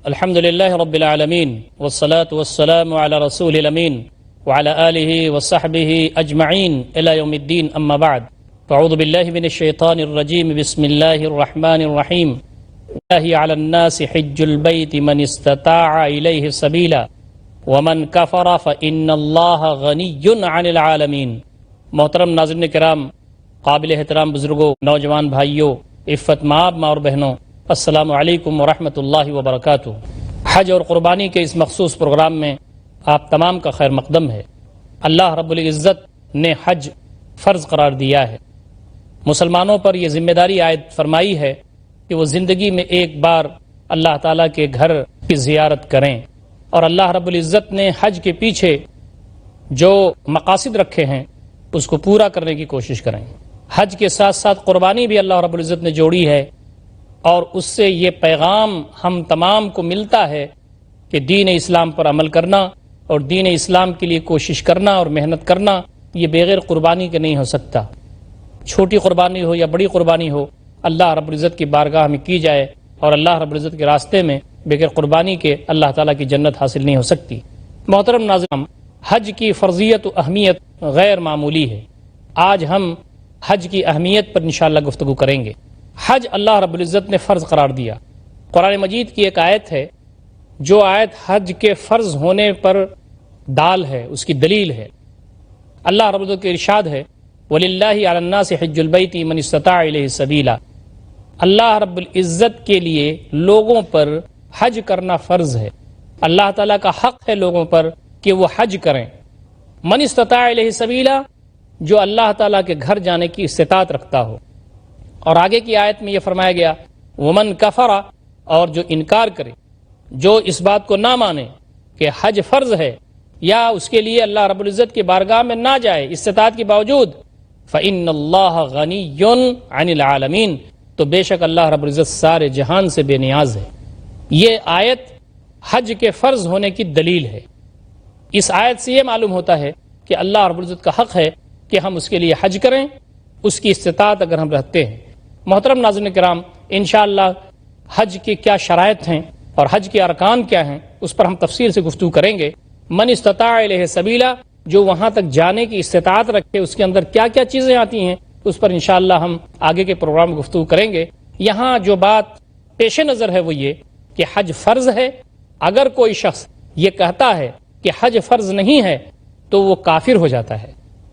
الحمد لله رب العالمين والصلاة والسلام على رسول الأمين وعلى آله وصحبه أجمعين إلى يوم الدين أما بعد فأعوذ بالله من الشيطان الرجيم بسم الله الرحمن الرحيم الله على الناس حج البيت من استطاع إليه سبيلا ومن كفر فإن الله غني عن العالمين۔ محترم ناظرین کرام، قابل احترام بزرگوں، نوجوان بھائیوں، عفت مآب ماں اور بہنوں، السلام علیکم ورحمۃ اللہ وبرکاتہ۔ حج اور قربانی کے اس مخصوص پروگرام میں آپ تمام کا خیر مقدم ہے۔ اللہ رب العزت نے حج فرض قرار دیا ہے۔ مسلمانوں پر یہ ذمہ داری عائد فرمائی ہے کہ وہ زندگی میں ایک بار اللہ تعالیٰ کے گھر کی زیارت کریں، اور اللہ رب العزت نے حج کے پیچھے جو مقاصد رکھے ہیں اس کو پورا کرنے کی کوشش کریں۔ حج کے ساتھ ساتھ قربانی بھی اللہ رب العزت نے جوڑی ہے، اور اس سے یہ پیغام ہم تمام کو ملتا ہے کہ دین اسلام پر عمل کرنا اور دین اسلام کے لیے کوشش کرنا اور محنت کرنا یہ بغیر قربانی کے نہیں ہو سکتا۔ چھوٹی قربانی ہو یا بڑی قربانی ہو، اللہ رب العزت کی بارگاہ میں کی جائے، اور اللہ رب العزت کے راستے میں بغیر قربانی کے اللہ تعالیٰ کی جنت حاصل نہیں ہو سکتی۔ محترم ناظرین، حج کی فرضیت و اہمیت غیر معمولی ہے۔ آج ہم حج کی اہمیت پر انشاءاللہ گفتگو کریں گے۔ حج اللہ رب العزت نے فرض قرار دیا۔ قرآن مجید کی ایک آیت ہے جو آیت حج کے فرض ہونے پر دال ہے، اس کی دلیل ہے۔ اللہ رب العزت کے ارشاد ہے وَلِلَّهِ عَلَى النَّاسِ حِجُّ الْبَيْتِ مَنِ اسْتَطَاعَ إِلَيْهِ سَبِيلًا۔ اللہ رب العزت کے لیے لوگوں پر حج کرنا فرض ہے۔ اللہ تعالیٰ کا حق ہے لوگوں پر کہ وہ حج کریں۔ من استطاع الیہ سبیلا، جو اللہ تعالیٰ کے گھر جانے کی استطاعت رکھتا ہو۔ اور آگے کی آیت میں یہ فرمایا گیا ومن کفر، اور جو انکار کرے، جو اس بات کو نہ مانے کہ حج فرض ہے، یا اس کے لیے اللہ رب العزت کی بارگاہ میں نہ جائے استطاعت کے باوجود، فإن اللہ غنی عن العالمین، تو بے شک اللہ رب العزت سارے جہان سے بے نیاز ہے۔ یہ آیت حج کے فرض ہونے کی دلیل ہے۔ اس آیت سے یہ معلوم ہوتا ہے کہ اللہ رب العزت کا حق ہے کہ ہم اس کے لیے حج کریں، اس کی استطاعت اگر ہم رکھتے ہیں۔ محترم ناظرین کرام، انشاءاللہ حج کی کیا شرائط ہیں اور حج کے ارکان کیا ہیں اس پر ہم تفصیل سے گفتگو کریں گے۔ من استطاع الیہ سبیلا، جو وہاں تک جانے کی استطاعت رکھے، اس کے اندر کیا کیا چیزیں آتی ہیں اس پر انشاءاللہ ہم آگے کے پروگرام میں گفتگو کریں گے۔ یہاں جو بات پیش نظر ہے وہ یہ کہ حج فرض ہے۔ اگر کوئی شخص یہ کہتا ہے کہ حج فرض نہیں ہے تو وہ کافر ہو جاتا ہے،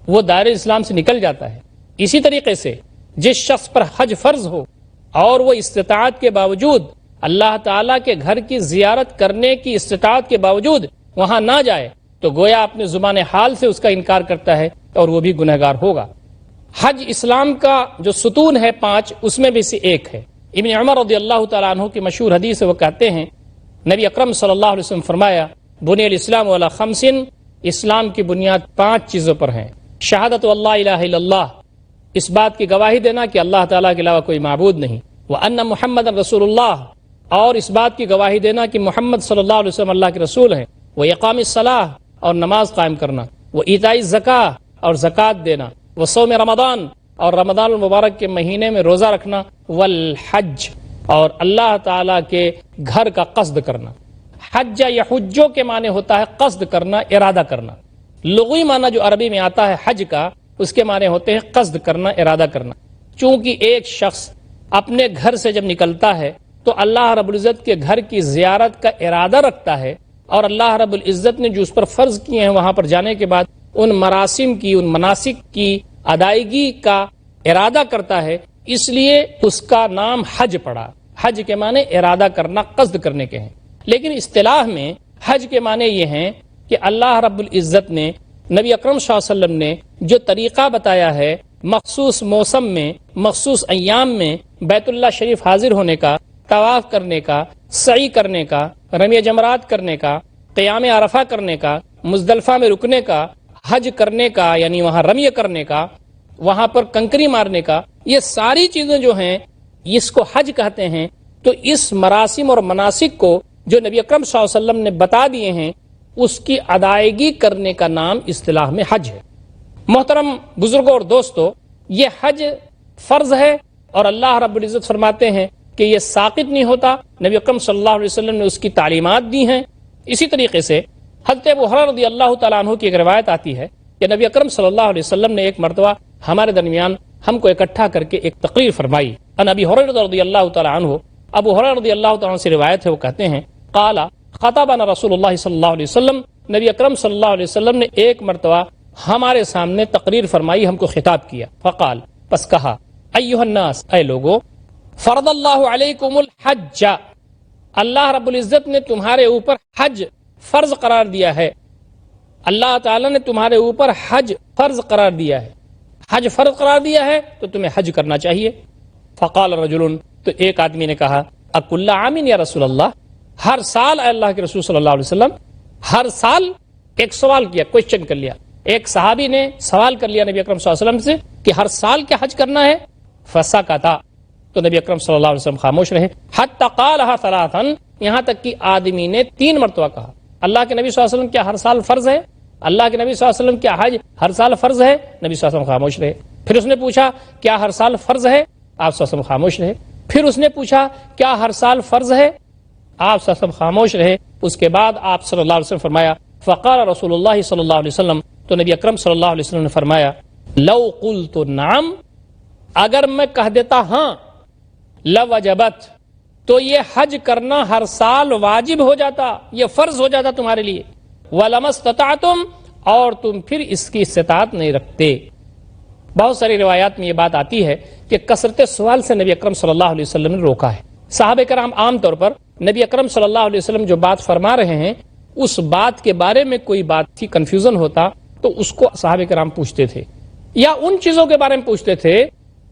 وہ دائرہ اسلام سے نکل جاتا ہے۔ اسی طریقے سے جس شخص پر حج فرض ہو اور وہ استطاعت کے باوجود، اللہ تعالیٰ کے گھر کی زیارت کرنے کی استطاعت کے باوجود وہاں نہ جائے، تو گویا اپنے زبان حال سے اس کا انکار کرتا ہے اور وہ بھی گنہگار ہوگا۔ حج اسلام کا جو ستون ہے 5، اس میں بھی سے ایک ہے۔ ابن عمر رضی اللہ تعالیٰ عنہ کی مشہور حدیث ہے، وہ کہتے ہیں نبی اکرم صلی اللہ علیہ وسلم فرمایا بنی الاسلام علی 5، اسلام کی بنیاد 5 چیزوں پر ہیں۔ شہادت اللہ الہ الا اللہ، اس بات کی گواہی دینا کہ اللہ تعالیٰ کے علاوہ کوئی معبود نہیں، وَأَنَّ مُحَمَّدًا رسول اللہ، اور اس بات کی گواہی دینا کہ محمد صلی اللہ علیہ وسلم اللہ کے رسول ہیں، وَإِقَامِ الصَّلَاةِ، اور نماز قائم کرنا، وَإِيتَاءِ الزَّكَاةِ، اور زکوٰۃ دینا، وَصَوْمِ رمضان، اور رمضان المبارک کے مہینے میں روزہ رکھنا، وَالْحَجِّ، اور اللہ تعالیٰ کے گھر کا قصد کرنا۔ حج یا حجو کے معنی ہوتا ہے قصد کرنا، ارادہ کرنا۔ لغوی معنی جو عربی میں آتا ہے حج کا، اس کے معنی ہوتے ہیں قصد کرنا، ارادہ کرنا۔ چونکہ ایک شخص اپنے گھر سے جب نکلتا ہے تو اللہ رب العزت کے گھر کی زیارت کا ارادہ رکھتا ہے، اور اللہ رب العزت نے جو اس پر فرض کیے ہیں وہاں پر جانے کے بعد ان مراسم کی، ان مناسک کی ادائیگی کا ارادہ کرتا ہے، اس لیے اس کا نام حج پڑا۔ حج کے معنی ارادہ کرنا، قصد کرنے کے ہیں۔ لیکن اصطلاح میں حج کے معنی یہ ہیں کہ اللہ رب العزت نے، نبی اکرم صلی اللہ علیہ وسلم نے جو طریقہ بتایا ہے مخصوص موسم میں، مخصوص ایام میں بیت اللہ شریف حاضر ہونے کا، طواف کرنے کا، سعی کرنے کا، رمی جمرات کرنے کا، قیام عرفہ کرنے کا، مزدلفہ میں رکنے کا، حج کرنے کا یعنی وہاں رمی کرنے کا، وہاں پر کنکری مارنے کا، یہ ساری چیزیں جو ہیں اس کو حج کہتے ہیں۔ تو اس مراسم اور مناسک کو جو نبی اکرم صلی اللہ علیہ وسلم نے بتا دیے ہیں، اس کی ادائیگی کرنے کا نام اصطلاح میں حج ہے۔ محترم بزرگوں اور دوستو، یہ حج فرض ہے، اور اللہ رب العزت فرماتے ہیں کہ یہ ساقط نہیں ہوتا، نبی اکرم صلی اللہ علیہ وسلم نے اس کی تعلیمات دی ہیں۔ اسی طریقے سے حضرت ابو ہریرہ رضی اللہ تعالیٰ عنہ کی ایک روایت آتی ہے کہ نبی اکرم صلی اللہ علیہ وسلم نے ایک مرتبہ ہمارے درمیان ہم کو اکٹھا کر کے ایک تقریر فرمائی۔ ان ابی ہریرہ رضی اللہ تعالیٰ عنہ، ابو ہریرہ رضی اللہ تعالیٰ عنہ سے روایت ہے، وہ کہتے ہیں قال خطبنا رسول اللہ صلی اللہ علیہ وسلم، نبی اکرم صلی اللہ علیہ وسلم نے ایک مرتبہ ہمارے سامنے تقریر فرمائی، ہم کو خطاب کیا۔ فقال، پس کہا، ایھا الناس، اے لوگو، فرض اللہ علیکم الحج، اللہ رب العزت نے تمہارے اوپر حج فرض قرار دیا ہے، اللہ تعالیٰ نے تمہارے اوپر حج فرض قرار دیا ہے، حج فرض قرار دیا ہے تو تمہیں حج کرنا چاہیے۔ فقال رجل، تو ایک آدمی نے کہا، اکل عام یا رسول اللہ، ہر سال اے اللہ کے رسول صلی اللہ علیہ وسلم، ہر سال؟ ایک سوال کیا، کوشچن کر لیا، ایک صحابی نے سوال کر لیا نبی اکرم صلی اللہ علیہ وسلم سے کہ ہر سال کیا حج کرنا ہے؟ فسکتا، تو نبی اکرم صلی اللہ علیہ وسلم خاموش رہے، حتی قالها ثلاثا، یہاں تک کہ آدمی نے 3 مرتبہ کہا، اللہ کے نبی صلی اللہ علیہ وسلم کیا ہر سال فرض ہے؟ اللہ کے نبی صلی اللہ علیہ وسلم کیا حج ہر سال فرض ہے؟ نبی صلی اللہ علیہ وسلم خاموش رہے۔ پھر اس نے پوچھا کیا ہر سال فرض ہے؟ آپ صلی اللہ علیہ وسلم خاموش رہے۔ پھر اس نے پوچھا کیا ہر سال فرض ہے؟ آپ صلی اللہ علیہ وسلم خاموش رہے۔ اس کے بعد آپ صلی اللہ علیہ وسلم فرمایا، فقال رسول اللہ صلی اللہ علیہ وسلم، تو نبی اکرم صلی اللہ علیہ وسلم نے فرمایا، لو قلت نعم، اگر میں کہہ دیتا ہاں، لوجبت، تو یہ حج کرنا ہر سال واجب ہو جاتا، یہ فرض ہو جاتا تمہارے لیے، وَلَمَا اسْتَطَعْتُمْ، اور تم پھر اس کی استطاعت نہیں رکھتے۔ بہت ساری روایات میں یہ بات آتی ہے کہ کثرت سوال سے نبی اکرم صلی اللہ علیہ وسلم نے روکا ہے۔ صحابہ کرام عام طور پر نبی اکرم صلی اللہ علیہ وسلم جو بات فرما رہے ہیں، اس بات کے بارے میں کوئی بات تھی، کنفیوژن ہوتا تو اس کو صحابہ کرام پوچھتے تھے، یا ان چیزوں کے بارے میں پوچھتے تھے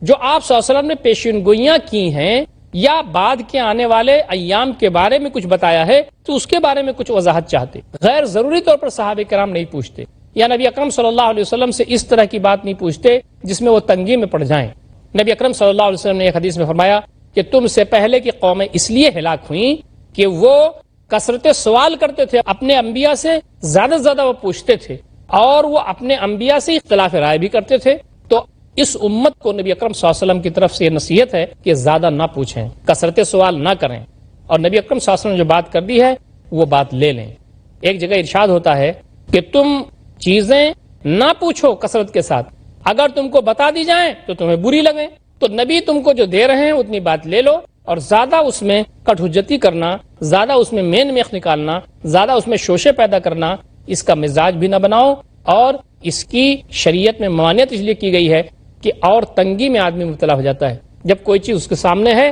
جو آپ صلی اللہ علیہ وسلم نے پیشین گوئیاں کی ہیں، یا بعد کے آنے والے ایام کے بارے میں کچھ بتایا ہے تو اس کے بارے میں کچھ وضاحت چاہتے۔ غیر ضروری طور پر صحابہ کرام نہیں پوچھتے، یا نبی اکرم صلی اللہ علیہ وسلم سے اس طرح کی بات نہیں پوچھتے جس میں وہ تنگی میں پڑ جائیں۔ نبی اکرم صلی اللہ علیہ وسلم نے ایک حدیث میں فرمایا کہ تم سے پہلے کی قومیں اس لیے ہلاک ہوئیں کہ وہ کثرت سوال کرتے تھے، اپنے انبیاء سے زیادہ وہ پوچھتے تھے، اور وہ اپنے انبیاء سے اختلاف رائے بھی کرتے تھے۔ تو اس امت کو نبی اکرم صلی اللہ علیہ وسلم کی طرف سے یہ نصیحت ہے کہ زیادہ نہ پوچھیں، کثرت سوال نہ کریں، اور نبی اکرم صلی اللہ علیہ وسلم نے جو بات کر دی ہے وہ بات لے لیں۔ ایک جگہ ارشاد ہوتا ہے کہ تم چیزیں نہ پوچھو کثرت کے ساتھ، اگر تم کو بتا دی جائیں تو تمہیں بری لگیں، تو نبی تم کو جو دے رہے ہیں اتنی بات لے لو، اور زیادہ اس میں کٹ حجتی کرنا، زیادہ اس میں مین میخ نکالنا، زیادہ اس میں شوشے پیدا کرنا، اس کا مزاج بھی نہ بناؤ۔ اور اس کی شریعت میں ممانعت اس لیے کی گئی ہے کہ اور تنگی میں آدمی مبتلا ہو جاتا ہے۔ جب کوئی چیز اس کے سامنے ہے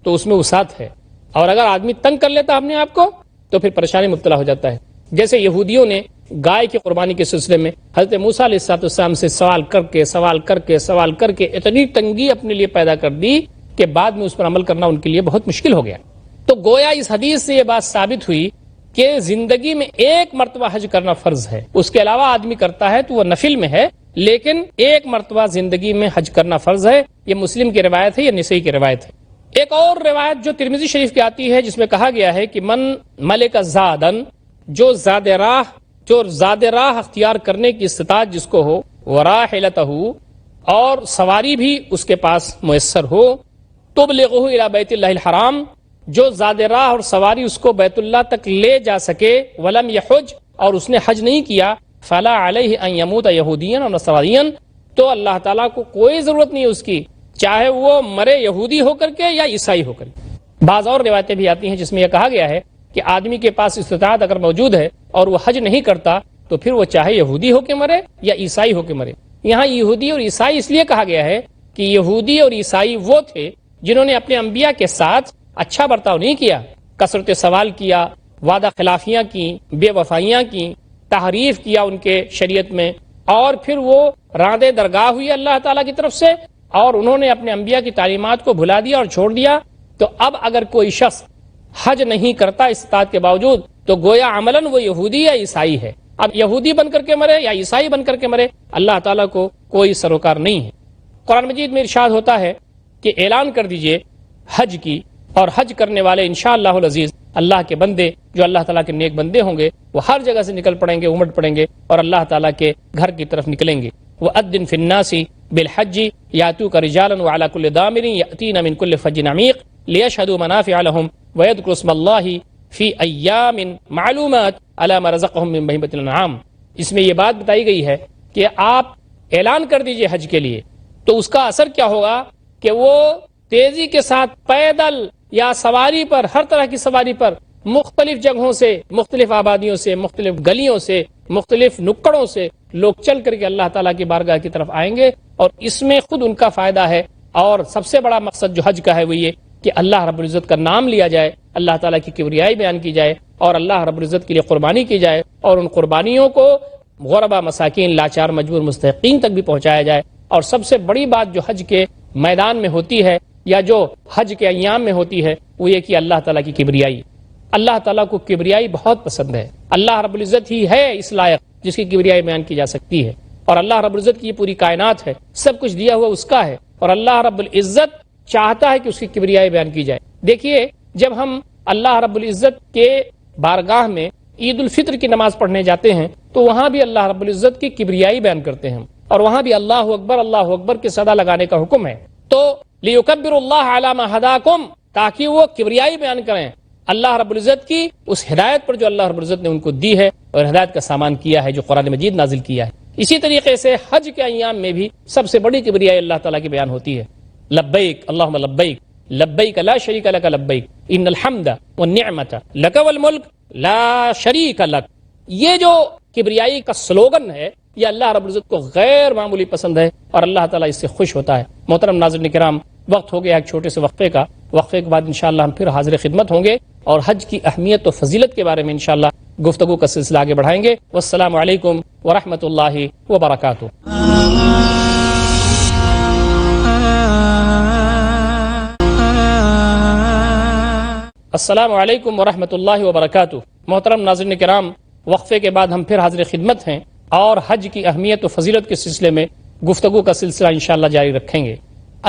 تو اس میں وسعت ہے، اور اگر آدمی تنگ کر لیتا اپنے آپ کو تو پھر پریشانی مبتلا ہو جاتا ہے۔ جیسے یہودیوں نے گائے کی قربانی کے سلسلے میں حضرت موسیٰ علیہ السلام سے سوال کر کے اتنی تنگی اپنے لیے پیدا کر دی کہ بعد میں اس پر عمل کرنا ان کے لیے بہت مشکل ہو گیا۔ تو گویا اس حدیث سے یہ بات ثابت ہوئی کہ زندگی میں ایک مرتبہ حج کرنا فرض ہے، اس کے علاوہ آدمی کرتا ہے تو وہ نفل میں ہے، لیکن ایک مرتبہ زندگی میں حج کرنا فرض ہے۔ یہ مسلم کی روایت ہے، یہ نسائی کی روایت ہے۔ ایک اور روایت جو ترمذی شریف کی آتی ہے، جس میں کہا گیا ہے کہ من ملک زادن، جو زاد راہ اختیار کرنے کی استطاعت جس کو ہو، وراحلتہ، اور سواری بھی اس کے پاس میسر ہو، تبلغہ الی بیت اللہ الحرام، جو زاد راہ اور سواری اس کو بیت اللہ تک لے جا سکے، ولم یحج، اور اس نے حج نہیں کیا، فلا علیہ ان یموت یہودیا اور نصرانیا، تو اللہ تعالیٰ کو کوئی ضرورت نہیں اس کی، چاہے وہ مرے یہودی ہو کر کے یا عیسائی ہو کر کے۔ بعض اور روایتیں بھی آتی ہیں جس میں یہ کہا گیا ہے کہ آدمی کے پاس استطاعت اگر موجود ہے اور وہ حج نہیں کرتا تو پھر وہ چاہے یہودی ہو کے مرے یا عیسائی ہو کے مرے۔ یہاں یہودی اور عیسائی اس لیے کہا گیا ہے کہ یہودی اور عیسائی وہ تھے جنہوں نے اپنے انبیاء کے ساتھ اچھا برتاؤ نہیں کیا، کثرت سوال کیا، وعدہ خلافیاں کی، بے وفائیاں کی، تحریف کیا ان کے شریعت میں، اور پھر وہ راندے درگاہ ہوئی اللہ تعالیٰ کی طرف سے، اور انہوں نے اپنے انبیاء کی تعلیمات کو بھلا دیا اور چھوڑ دیا۔ تو اب اگر کوئی شخص حج نہیں کرتا استطاعت کے باوجود تو گویا عملاً وہ یہودی یا عیسائی ہے۔ اب یہودی بن کر کے مرے یا عیسائی بن کر کے مرے، اللہ تعالیٰ کو کوئی سروکار نہیں ہے۔ قرآن مجید میں ارشاد ہوتا ہے کہ اعلان کر دیجئے حج کی، اور حج کرنے والے انشاءاللہ العزیز اللہ کے بندے جو اللہ تعالیٰ کے نیک بندے ہوں گے وہ ہر جگہ سے نکل پڑیں گے، امٹ پڑیں گے اور اللہ تعالیٰ کے گھر کی طرف نکلیں گے۔ وَأَذِّن فِي النَّاسِ بِالْحَجِّ يَأْتُوكَ رِجَالًا وَعَلَى كُلِّ ضَامِرٍ يَأْتِينَ مِنْ كُلِّ فَجٍّ عَمِيقٍ لیشہدوا منافع لہم ویذکروا اسم اللہ فی ایام معلومات علی ما رزقہم من بہیمۃ الانعام۔ اس میں یہ بات بتائی گئی ہے کہ آپ اعلان کر دیجئے حج کے لیے، تو اس کا اثر کیا ہوگا کہ وہ تیزی کے ساتھ پیدل یا سواری پر، ہر طرح کی سواری پر، مختلف جگہوں سے، مختلف آبادیوں سے، مختلف گلیوں سے، مختلف نکڑوں سے لوگ چل کر کے اللہ تعالیٰ کی بارگاہ کی طرف آئیں گے، اور اس میں خود ان کا فائدہ ہے۔ اور سب سے بڑا مقصد جو حج کا ہے وہ یہ کہ اللہ رب العزت کا نام لیا جائے، اللہ تعالیٰ کی کبریائی بیان کی جائے، اور اللہ رب العزت کے لیے قربانی کی جائے، اور ان قربانیوں کو غربا، مساکین، لاچار، مجبور، مستحقین تک بھی پہنچایا جائے۔ اور سب سے بڑی بات جو حج کے میدان میں ہوتی ہے یا جو حج کے ایام میں ہوتی ہے وہ یہ کہ اللہ تعالیٰ کی کبریائی، اللہ تعالیٰ کو کبریائی بہت پسند ہے۔ اللہ رب العزت ہی ہے اس لائق جس کی کبریائی بیان کی جا سکتی ہے، اور اللہ رب العزت کی یہ پوری کائنات ہے، سب کچھ دیا ہوا اس کا ہے، اور اللہ رب العزت چاہتا ہے کہ اس کی کبریائی بیان کی جائے۔ دیکھیے، جب ہم اللہ رب العزت کے بارگاہ میں عید الفطر کی نماز پڑھنے جاتے ہیں تو وہاں بھی اللہ رب العزت کی کبریائی بیان کرتے ہیں، اور وہاں بھی اللہ اکبر کی صدا لگانے کا حکم ہے۔ تو لیکبر اللہ علی ما ہداکم، تاکہ وہ کبریائی بیان کریں اللہ رب العزت کی اس ہدایت پر جو اللہ رب العزت نے ان کو دی ہے اور ہدایت کا سامان کیا ہے جو قرآن مجید نازل کیا ہے۔ اسی طریقے سے حج کے ایام میں بھی سب سے بڑی کبریائی اللہ تعالیٰ کی بیان ہوتی ہے۔ لبیک اللہم لبیک، لبیک لا شریک لک لبیک، ان الحمد والنعمت لک والملک لا شریک لک۔ یہ جو کبریائی کا سلوگن ہے یہ اللہ رب العزت کو غیر معمولی پسند ہے، اور اللہ تعالیٰ اس سے خوش ہوتا ہے۔ محترم ناظرین کرام، وقت ہو گیا ایک چھوٹے سے وقفے کا، وقفے کے بعد انشاءاللہ ہم پھر حاضر خدمت ہوں گے اور حج کی اہمیت و فضیلت کے بارے میں انشاءاللہ گفتگو کا سلسلہ آگے بڑھائیں گے۔ والسلام علیکم ورحمۃ اللہ وبرکاتہ۔ السلام علیکم ورحمۃ اللہ وبرکاتہ۔ محترم ناظرین کرام، وقفے کے بعد ہم پھر حاضر خدمت ہیں اور حج کی اہمیت و فضیلت کے سلسلے میں گفتگو کا سلسلہ انشاءاللہ جاری رکھیں گے۔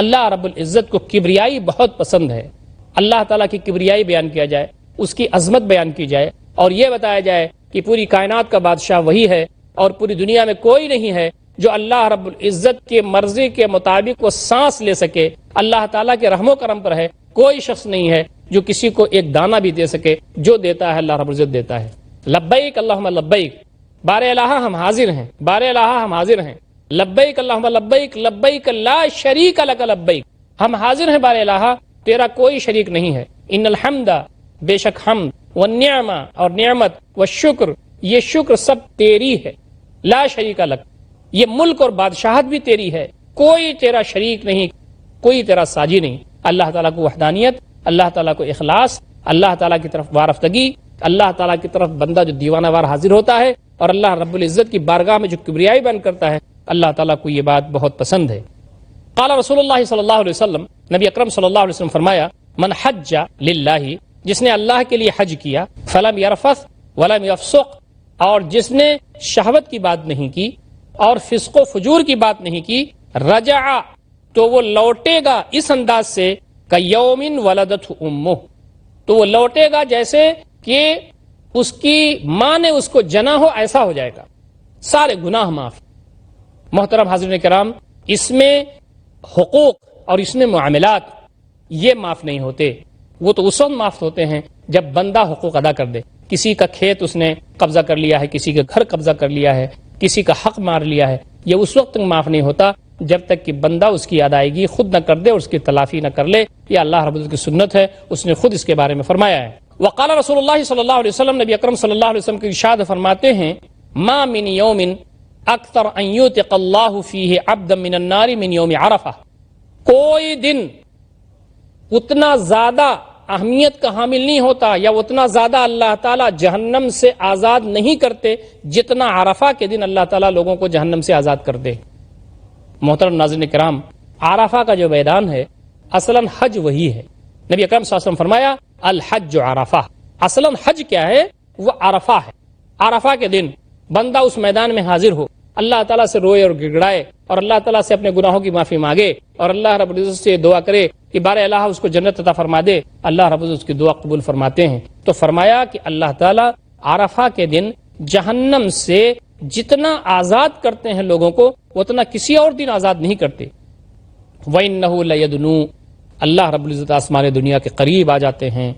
اللہ رب العزت کو کبریائی بہت پسند ہے، اللہ تعالیٰ کی کبریائی بیان کیا جائے، اس کی عظمت بیان کی جائے، اور یہ بتایا جائے کہ پوری کائنات کا بادشاہ وہی ہے، اور پوری دنیا میں کوئی نہیں ہے جو اللہ رب العزت کی مرضی کے مطابق وہ سانس لے سکے۔ اللہ تعالیٰ کے رحم و کرم پر ہے، کوئی شخص نہیں ہے جو کسی کو ایک دانہ بھی دے سکے، جو دیتا ہے اللہ رب العزت دیتا ہے۔ لبیک اللہم لبیک، بار الہ ہم حاضر ہیں، بار الہ ہم حاضر ہیں، لبیک اللہم لبیک، لبیک لا شریک لک لبیک، ہم حاضر ہیں بار الہ، تیرا کوئی شریک نہیں ہے۔ ان الحمد، بے شک حمد، والنعمہ، اور نعمت، والشکر، یہ شکر سب تیری ہے، لا شریک لک، یہ ملک اور بادشاہت بھی تیری ہے، کوئی تیرا شریک نہیں، کوئی تیرا ساجی نہیں۔ اللہ تعالیٰ کو وحدانیت، اللہ تعالیٰ کو اخلاص، اللہ تعالیٰ کی طرف وارفتگی، اللہ تعالیٰ کی طرف بندہ جو دیوانہ وار حاضر ہوتا ہے اور اللہ رب العزت کی بارگاہ میں جو کبریائی بیان کرتا ہے، اللہ تعالیٰ کو یہ بات بہت پسند ہے۔ قال رسول اللہ صلی اللہ علیہ وسلم، نبی اکرم صلی اللہ علیہ وسلم فرمایا، من حج للہ، جس نے اللہ کے لیے حج کیا، فلم یرفث ولم یفسق، اور جس نے شہوت کی بات نہیں کی اور فسق و فجور کی بات نہیں کی، رجع، تو وہ لوٹے گا اس انداز سے کیوم ولدتہ امہ، تو وہ لوٹے گا جیسے کہ اس کی ماں نے اس کو جنا ہو، ایسا ہو جائے گا، سارے گناہ معاف۔ محترم حاضرین کرام، اس میں حقوق اور اس میں معاملات یہ معاف نہیں ہوتے، وہ تو اس وقت معاف ہوتے ہیں جب بندہ حقوق ادا کر دے۔ کسی کا کھیت اس نے قبضہ کر لیا ہے، کسی کا گھر قبضہ کر لیا ہے، کسی کا حق مار لیا ہے، یہ اس وقت تک معاف نہیں ہوتا جب تک کہ بندہ اس کی ادائیگی خود نہ کر دے اور اس کی تلافی نہ کر لے۔ یہ اللہ رب العزت کی سنت ہے، اس نے خود اس کے بارے میں فرمایا ہے۔ وقال رسول اللہ صلی اللہ علیہ وسلم، نبی اکرم صلی اللہ علیہ وسلم کے ارشاد فرماتے ہیں، ما من یوم اکثر ان یعتق اللہ فیہ عبدا من النار من یوم عرفہ، کوئی دن اتنا زیادہ اہمیت کا حامل نہیں ہوتا یا اتنا زیادہ اللہ تعالیٰ جہنم سے آزاد نہیں کرتے جتنا عرفہ کے دن اللہ تعالیٰ لوگوں کو جہنم سے آزاد کر دے۔ محترم ناظرین کرام، عرفہ کا جو میدان ہے اصلاً حج وہی ہے۔ نبی اکرم صلی اللہ علیہ وسلم فرمایا، الحج عرفہ، اصلاً حج کیا ہے؟ وہ عرفہ ہے۔ عرفہ کے دن بندہ اس میدان میں حاضر ہو، اللہ تعالیٰ سے روئے اور گڑگڑائے اور اللہ تعالیٰ سے اپنے گناہوں کی معافی مانگے اور اللہ رب العزت سے دعا کرے کہ بار الہ اس کو جنت عطا فرما دے، اللہ رب العزت اس کی دعا قبول فرماتے ہیں۔ تو فرمایا کہ اللہ تعالیٰ عرفہ کے دن جہنم سے جتنا آزاد کرتے ہیں لوگوں کو اتنا کسی اور دن آزاد نہیں کرتے۔ وَإِنَّهُ لَيَدْنُو، اللہ رب العزت آسمان دنیا کے قریب آ جاتے ہیں.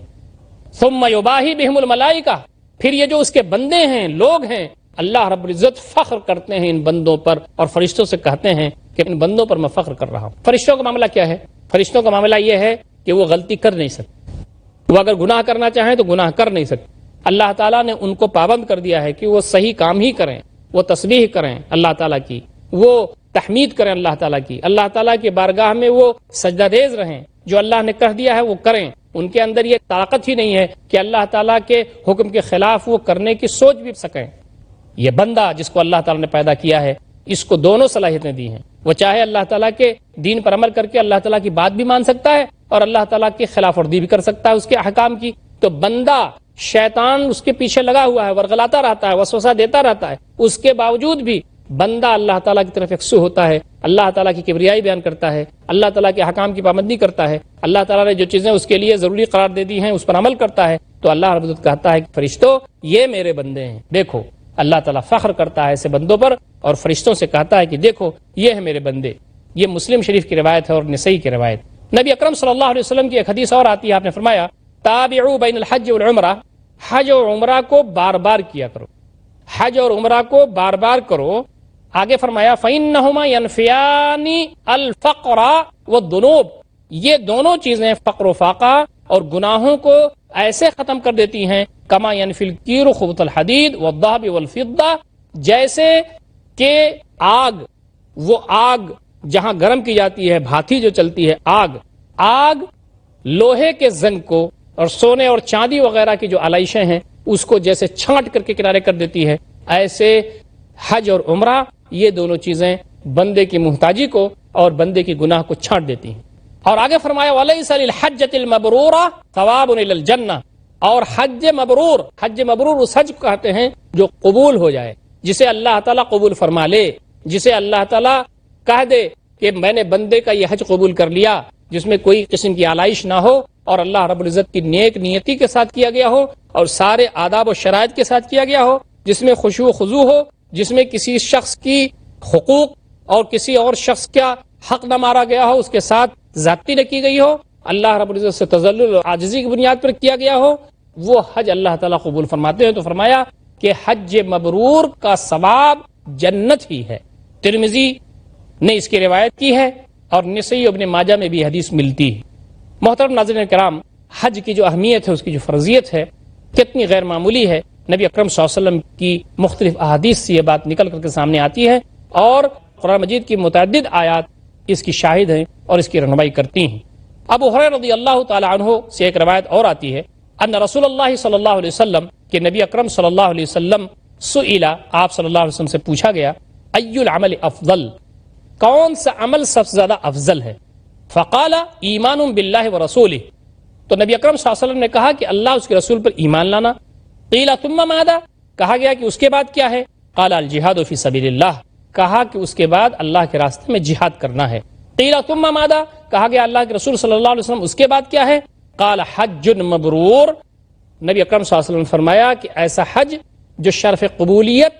ثم یباہی بہم الملائکہ، پھر یہ جو اس کے بندے ہیں، لوگ ہیں، اللہ رب العزت فخر کرتے ہیں ان بندوں پر اور فرشتوں سے کہتے ہیں کہ ان بندوں پر میں فخر کر رہا ہوں. فرشتوں کا معاملہ کیا ہے؟ فرشتوں کا معاملہ یہ ہے کہ وہ غلطی کر نہیں سکتے، وہ اگر گناہ کرنا چاہیں تو گناہ کر نہیں سکتے. اللہ تعالیٰ نے ان کو پابند کر دیا ہے کہ وہ صحیح کام ہی کریں، وہ تسبیح کریں اللہ تعالیٰ کی، وہ تحمید کریں اللہ تعالیٰ کی، اللہ تعالیٰ کی بارگاہ میں وہ سجدہ ریز رہیں، جو اللہ نے کہہ دیا ہے وہ کریں. ان کے اندر یہ طاقت ہی نہیں ہے کہ اللہ تعالیٰ کے حکم کے خلاف وہ کرنے کی سوچ بھی سکیں. یہ بندہ جس کو اللہ تعالیٰ نے پیدا کیا ہے، اس کو دونوں صلاحیتیں دی ہیں. وہ چاہے اللہ تعالیٰ کے دین پر عمل کر کے اللہ تعالیٰ کی بات بھی مان سکتا ہے اور اللہ تعالیٰ کی خلاف ورزی بھی کر سکتا ہے اس کے احکام کی. تو بندہ، شیطان اس کے پیچھے لگا ہوا ہے، ورغلاتا رہتا ہے، وسوسہ دیتا رہتا ہے، اس کے باوجود بھی بندہ اللہ تعالیٰ کی طرف یکسو ہوتا ہے، اللہ تعالیٰ کی کبریائی بیان کرتا ہے، اللہ تعالیٰ کے احکام کی پابندی کرتا ہے، اللہ تعالیٰ نے جو چیزیں اس کے لیے ضروری قرار دے دی ہیں اس پر عمل کرتا ہے. تو اللہ رب العزت کہتا ہے کہ فرشتوں یہ میرے بندے ہیں. دیکھو اللہ تعالیٰ فخر کرتا ہے ایسے بندوں پر اور فرشتوں سے کہتا ہے کہ دیکھو یہ ہے میرے بندے. یہ مسلم شریف کی روایت ہے اور نسائی کی روایت. نبی اکرم صلی اللہ علیہ وسلم کی ایک حدیث اور آتی ہے، آپ نے فرمایا تابعوا بین الحج والعمرہ، حج اور عمرہ کو بار بار کیا کرو، حج اور عمرہ کو بار بار کرو. آگے فرمایا فَإِنَّهُمَا يَنْفِيَانِ الْفَقْرَ وَالذُّنُوبَ، یہ دونوں چیزیں فقر و فاقہ اور گناہوں کو ایسے ختم کر دیتی ہیں کما ينفی الکیر خبث الحدید والذهب والفضہ، جیسے کہ آگ، وہ آگ جہاں گرم کی جاتی ہے، بھاتی جو چلتی ہے، آگ لوہے کے زنگ کو اور سونے اور چاندی وغیرہ کی جو علائشیں ہیں اس کو جیسے چھانٹ کر کے کنارے کر دیتی ہے، ایسے حج اور عمرہ یہ دونوں چیزیں بندے کی محتاجی کو اور بندے کی گناہ کو چھانٹ دیتی ہیں. اور آگے فرمایا وَلَيْسَ لِلْحَجَّةِ الْمَبْرُورَةِ ثَوَابٌ إِلَى الْجَنَّةِ، اور حج مبرور اس حج کو کہتے ہیں جو قبول ہو جائے، جسے اللہ تعالیٰ قبول فرما لے، جسے اللہ تعالیٰ کہہ دے کہ میں نے بندے کا یہ حج قبول کر لیا، جس میں کوئی قسم کی آلائش نہ ہو اور اللہ رب العزت کی نیک نیتی کے ساتھ کیا گیا ہو اور سارے آداب و شرائط کے ساتھ کیا گیا ہو، جس میں خشوع و خضوع ہو، جس میں کسی شخص کی حقوق اور کسی اور شخص کا حق نہ مارا گیا ہو، اس کے ساتھ زیادتی نہ کی گئی ہو، اللہ رب العزت سے تذلل اور عاجزی کی بنیاد پر کیا گیا ہو، وہ حج اللہ تعالیٰ قبول فرماتے ہیں. تو فرمایا کہ حج مبرور کا ثواب جنت ہی ہے. ترمذی نے اس کی روایت کی ہے اور نسائی ابن ماجہ میں بھی حدیث ملتی ہے. محترم ناظرین کرام، حج کی جو اہمیت ہے، اس کی جو فرضیت ہے، کتنی غیر معمولی ہے. نبی اکرم صلی اللہ علیہ وسلم کی مختلف احادیث سے یہ بات نکل کر کے سامنے آتی ہے اور قرآن مجید کی متعدد آیات اس کی شاہد ہیں اور اس کی رہنمائی کرتی ہیں. ابو ہریرہ رضی اللہ تعالی عنہ سے ایک روایت اور آتی ہے ان رسول اللہ صلی اللہ علیہ وسلم کہ نبی اکرم صلی اللہ علیہ وسلم سئل، آپ صلی اللہ علیہ وسلم سے پوچھا گیا ای العمل افضل، کون سا عمل سب سے زیادہ افضل ہے؟ فقال ایمان باللہ ورسولہ، تو نبی اکرم صلی اللہ علیہ وسلم نے کہا کہ اللہ اس کے رسول پر ایمان لانا. قیل ثم ماذا، کہا گیا کہ اس کے بعد کیا ہے؟ قال الجہاد فی سبیل اللہ، کہا کہ اس کے بعد اللہ کے راستے میں جہاد کرنا ہے. قیل ثم ماذا، کہا گیا اللہ کے رسول صلی اللہ علیہ وسلم اس کے بعد کیا ہے؟ قال حج مبرور، نبی اکرم صلی اللہ علیہ وسلم نے فرمایا کہ ایسا حج جو شرف قبولیت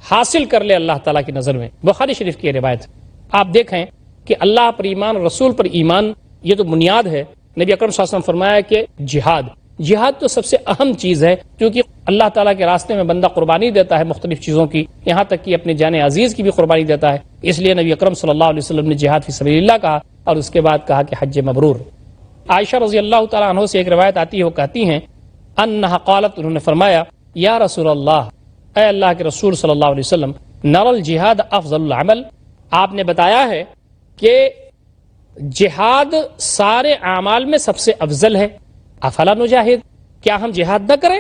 حاصل کر لے اللہ تعالیٰ کی نظر میں. بخاری شریف کی روایت. آپ دیکھیں کہ اللہ پر ایمان، رسول پر ایمان، یہ تو بنیاد ہے. نبی اکرم صلی اللہ علیہ وسلم فرمایا کہ جہاد تو سب سے اہم چیز ہے، کیونکہ اللہ تعالیٰ کے راستے میں بندہ قربانی دیتا ہے مختلف چیزوں کی، یہاں تک کہ اپنے جان عزیز کی بھی قربانی دیتا ہے. اس لیے نبی اکرم صلی اللہ علیہ وسلم نے جہاد فی سبیل اللہ کہا اور اس کے بعد کہا کہ حج مبرور. عائشہ رضی اللہ تعالیٰ عنہ سے ایک روایت آتی ہے، وہ کہتی ہیں انہا قالت، انہوں نے فرمایا یا رسول اللہ، اے اللہ کے رسول صلی اللہ علیہ وسلم، نر الجہاد افضل العمل، آپ نے بتایا ہے کہ جہاد سارے اعمال میں سب سے افضل ہے. افلا نجاہد، کیا ہم جہاد نہ کریں؟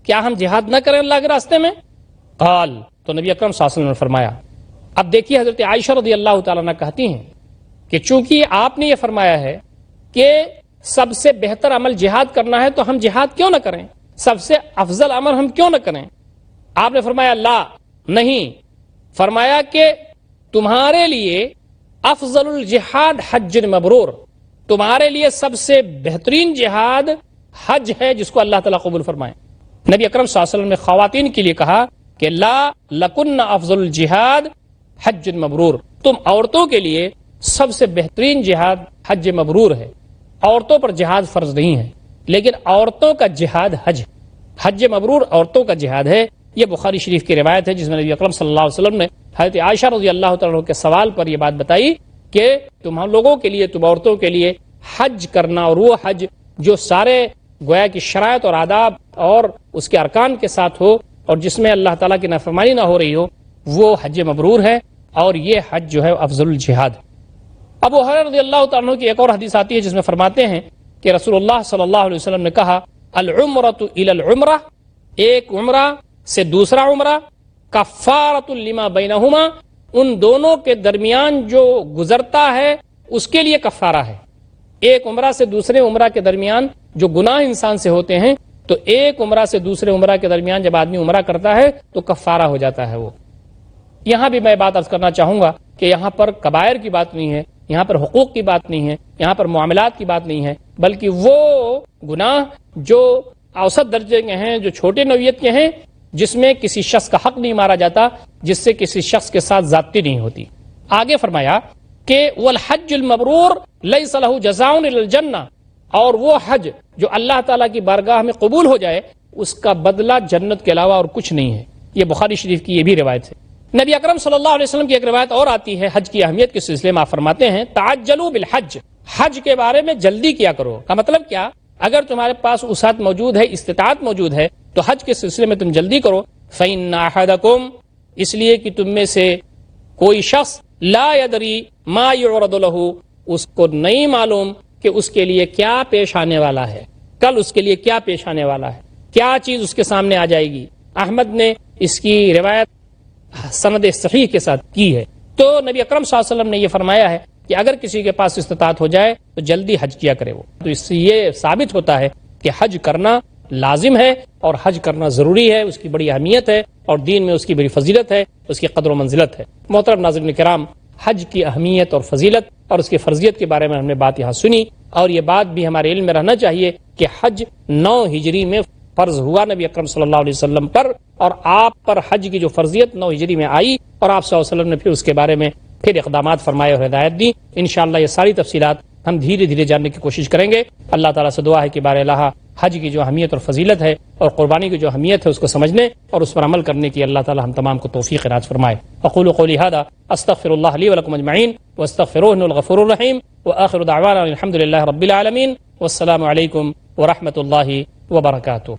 کیا ہم جہاد نہ کریں اللہ کے راستے میں؟ قال، تو نبی اکرم صلی اللہ علیہ وسلم نے فرمایا. اب دیکھیے حضرت عائشہ رضی اللہ تعالیٰ عنہ کہتی ہیں کہ چونکہ آپ نے یہ فرمایا ہے کہ سب سے بہتر عمل جہاد کرنا ہے تو ہم جہاد کیوں نہ کریں، سب سے افضل عمل ہم کیوں نہ کریں؟ آپ نے فرمایا لا، نہیں، فرمایا کہ تمہارے لیے افضل الجہاد حج مبرور، تمہارے لیے سب سے بہترین جہاد حج ہے جس کو اللہ تعالیٰ قبول فرمائے. نبی اکرم صلی اللہ علیہ وسلم نے خواتین کے لیے کہا کہ لا لکن افضل الجہاد حج مبرور، تم عورتوں کے لیے سب سے بہترین جہاد حج مبرور ہے. عورتوں پر جہاد فرض نہیں ہے، لیکن عورتوں کا جہاد حج، حج مبرور عورتوں کا جہاد ہے۔ یہ بخاری شریف کی روایت ہے جس میں نبی اکرم صلی اللہ علیہ وسلم نے حضرت عائشہ رضی اللہ تعالیٰ عنہ کے سوال پر یہ بات بتائی کہ تم لوگوں کے لیے، تم عورتوں کے لیے حج کرنا، اور وہ حج جو سارے گویا کی شرائط اور آداب اور اس کے ارکان کے ساتھ ہو اور جس میں اللہ تعالیٰ کی نافرمانی نہ ہو رہی ہو، وہ حج مبرور ہے، اور یہ حج جو ہے افضل الجہاد۔ ابو ہریرہ رضی اللہ تعالیٰ عنہ کی ایک اور حدیث آتی ہے جس میں فرماتے ہیں کہ رسول اللہ صلی اللہ علیہ وسلم نے کہا العمرۃ الی العمرہ، ایک عمرہ سے دوسرا عمرہ، کفارۃ لما بینہما، ان دونوں کے درمیان جو گزرتا ہے اس کے لیے کفارہ ہے۔ ایک عمرہ سے دوسرے عمرہ کے درمیان جو گناہ انسان سے ہوتے ہیں، تو ایک عمرہ سے دوسرے عمرہ کے درمیان جب آدمی عمرہ کرتا ہے تو کفارہ ہو جاتا ہے وہ۔ یہاں بھی میں بات عرض کرنا چاہوں گا کہ یہاں پر کبائر کی بات نہیں ہے، یہاں پر حقوق کی بات نہیں ہے، یہاں پر معاملات کی بات نہیں ہے، بلکہ وہ گناہ جو اوسط درجے کے ہیں، جو چھوٹے نوعیت کے ہیں، جس میں کسی شخص کا حق نہیں مارا جاتا، جس سے کسی شخص کے ساتھ زیادتی نہیں ہوتی۔ آگے فرمایا کہ والحج المبرور لیس لہ جزاء الا الجنہ، اور وہ حج جو اللہ تعالیٰ کی بارگاہ میں قبول ہو جائے اس کا بدلہ جنت کے علاوہ اور کچھ نہیں ہے۔ یہ بخاری شریف کی یہ بھی روایت ہے۔ نبی اکرم صلی اللہ علیہ وسلم کی ایک روایت اور آتی ہے حج کی اہمیت کے سلسلے میں، آپ فرماتے ہیں تعجلوا بالحج، حج کے بارے میں جلدی کیا کرو۔ کا مطلب کیا؟ اگر تمہارے پاس وسعت موجود ہے، استطاعت موجود ہے، تو حج کے سلسلے میں تم جلدی کرو۔ فإن أحدكم، اس لیے کہ تم میں سے کوئی شخص لا يدری ما يعرض له، اس کو نہیں معلوم کہ اس کے لیے کیا پیش آنے والا ہے، کل اس کے لیے کیا پیش آنے والا ہے، کیا چیز اس کے سامنے آ جائے گی۔ احمد نے اس کی روایت سند صحیح کے ساتھ کی ہے۔ تو نبی اکرم صلی اللہ علیہ وسلم نے یہ فرمایا ہے کہ اگر کسی کے پاس استطاعت ہو جائے تو جلدی حج کیا کرے وہ۔ تو اس سے یہ ثابت ہوتا ہے کہ حج کرنا لازم ہے اور حج کرنا ضروری ہے، اس کی بڑی اہمیت ہے اور دین میں اس کی بڑی فضیلت ہے، اس کی قدر و منزلت ہے۔ محترم ناظرین کرام، حج کی اہمیت اور فضیلت اور اس کی فرضیت کے بارے میں ہم نے بات یہاں سنی، اور یہ بات بھی ہمارے علم میں رہنا چاہیے کہ حج 9 ہجری میں فرض ہوا نبی اکرم صلی اللہ علیہ وسلم پر، اور آپ پر حج کی جو فرضیت 9 ہجری میں آئی، اور آپ صلی اللہ علیہ وسلم نے پھر اس کے بارے میں پھر اقدامات فرمائے اور ہدایت دی۔ انشاءاللہ یہ ساری تفصیلات ہم دھیرے دھیرے جاننے کی کوشش کریں گے۔ اللہ تعالیٰ سے دعا ہے کہ بار الہ حج کی جو اہمیت اور فضیلت ہے اور قربانی کی جو اہمیت ہے اس کو سمجھنے اور اس پر عمل کرنے کی اللہ تعالیٰ ہم تمام کو توفیق عنایت فرمائے۔ اقول قولی ھذا استغفر اللہ لی ولکم اجمعین واستغفروہ انہ الغفور الرحیم، وآخر دعوانا الحمد للہ رب العالمین، والسلام علیکم ورحمۃ اللہ وبرکاتہ۔